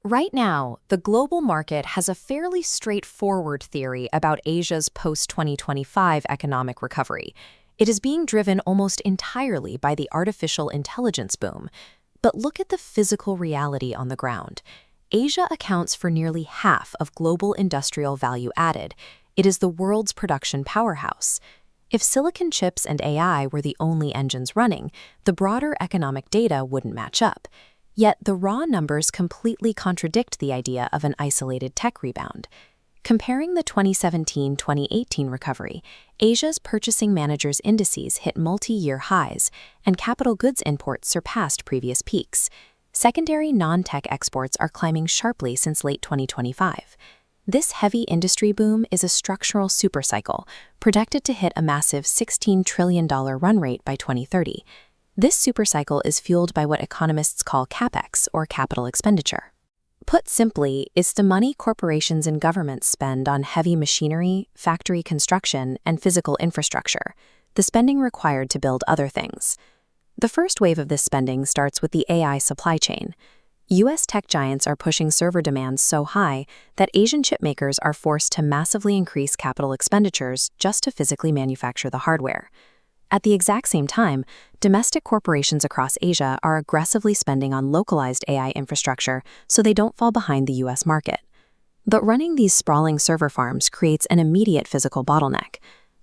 Right now, the global market has a fairly straightforward theory about Asia's post-2025 economic recovery. It is being driven almost entirely by the artificial intelligence boom. But look at the physical reality on the ground. Asia accounts for nearly half of global industrial value added. It is the world's production powerhouse. If silicon chips and AI were the only engines running, the broader economic data wouldn't match up. Yet the raw numbers completely contradict the idea of an isolated tech rebound. Comparing the 2017-2018 recovery, Asia's purchasing managers' indices hit multi-year highs, and capital goods imports surpassed previous peaks. Secondary non-tech exports are climbing sharply since late 2025. This heavy industry boom is a structural supercycle, projected to hit a massive $16 trillion run rate by 2030. This supercycle is fueled by what economists call Capex, or capital expenditure. Put simply, it's the money corporations and governments spend on heavy machinery, factory construction, and physical infrastructure, the spending required to build other things. The first wave of this spending starts with the AI supply chain. U.S. tech giants are pushing server demands so high that Asian chipmakers are forced to massively increase capital expenditures just to physically manufacture the hardware. At the exact same time, domestic corporations across Asia are aggressively spending on localized AI infrastructure so they don't fall behind the U.S. market. But running these sprawling server farms creates an immediate physical bottleneck.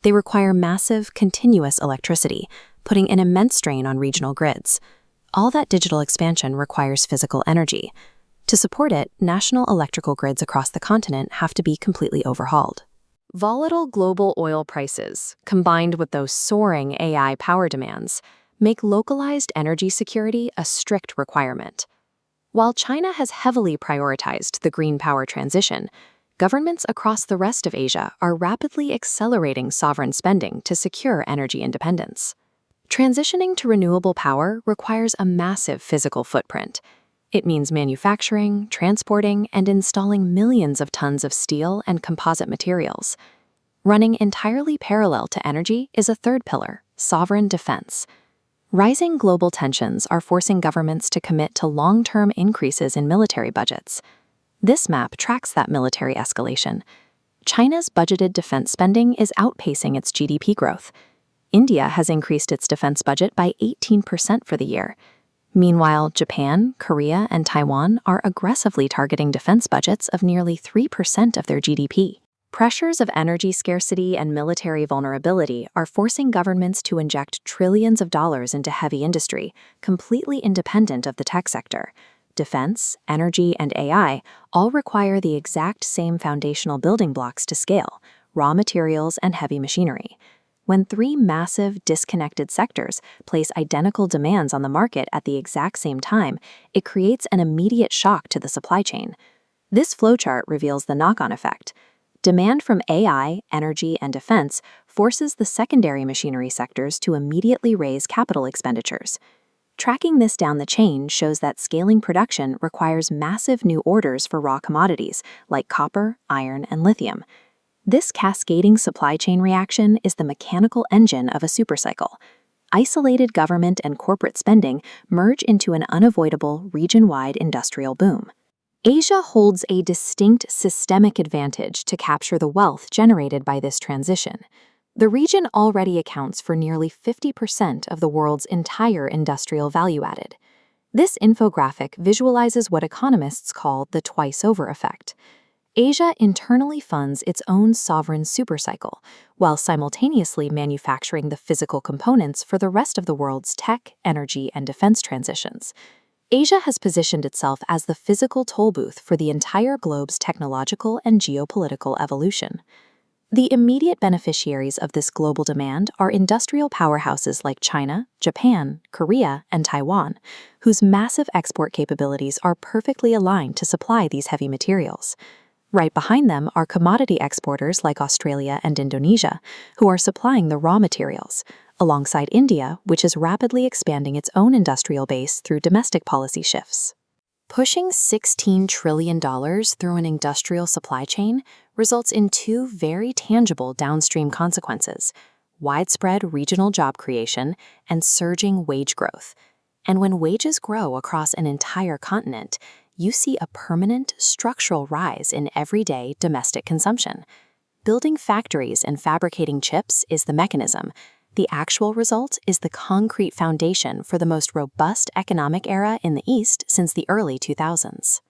They require massive, continuous electricity, putting an immense strain on regional grids. All that digital expansion requires physical energy. To support it, national electrical grids across the continent have to be completely overhauled. Volatile global oil prices, combined with those soaring AI power demands, make localized energy security a strict requirement. While China has heavily prioritized the green power transition, governments across the rest of Asia are rapidly accelerating sovereign spending to secure energy independence. Transitioning to renewable power requires a massive physical footprint. It means manufacturing, transporting, and installing millions of tons of steel and composite materials. Running entirely parallel to energy is a third pillar, sovereign defense. Rising global tensions are forcing governments to commit to long-term increases in military budgets. This map tracks that military escalation. China's budgeted defense spending is outpacing its GDP growth. India has increased its defense budget by 18% for the year. Meanwhile, Japan, Korea, and Taiwan are aggressively targeting defense budgets of nearly 3% of their GDP. Pressures of energy scarcity and military vulnerability are forcing governments to inject trillions of dollars into heavy industry, completely independent of the tech sector. Defense, energy, and AI all require the exact same foundational building blocks to scale: raw materials and heavy machinery. When three massive, disconnected sectors place identical demands on the market at the exact same time, it creates an immediate shock to the supply chain. This flowchart reveals the knock-on effect. Demand from AI, energy, and defense forces the secondary machinery sectors to immediately raise capital expenditures. Tracking this down the chain shows that scaling production requires massive new orders for raw commodities like copper, iron, and lithium. This cascading supply chain reaction is the mechanical engine of a supercycle. Isolated government and corporate spending merge into an unavoidable region-wide industrial boom. Asia holds a distinct systemic advantage to capture the wealth generated by this transition. The region already accounts for nearly 50% of the world's entire industrial value added. This infographic visualizes what economists call the twice-over effect. Asia internally funds its own sovereign supercycle, while simultaneously manufacturing the physical components for the rest of the world's tech, energy, and defense transitions. Asia has positioned itself as the physical toll booth for the entire globe's technological and geopolitical evolution. The immediate beneficiaries of this global demand are industrial powerhouses like China, Japan, Korea, and Taiwan, whose massive export capabilities are perfectly aligned to supply these heavy materials. Right behind them are commodity exporters like Australia and Indonesia, who are supplying the raw materials, alongside India, which is rapidly expanding its own industrial base through domestic policy shifts. Pushing $16 trillion through an industrial supply chain results in two very tangible downstream consequences: widespread regional job creation and surging wage growth. And when wages grow across an entire continent, you see a permanent structural rise in everyday domestic consumption. Building factories and fabricating chips is the mechanism. The actual result is the concrete foundation for the most robust economic era in the East since the early 2000s.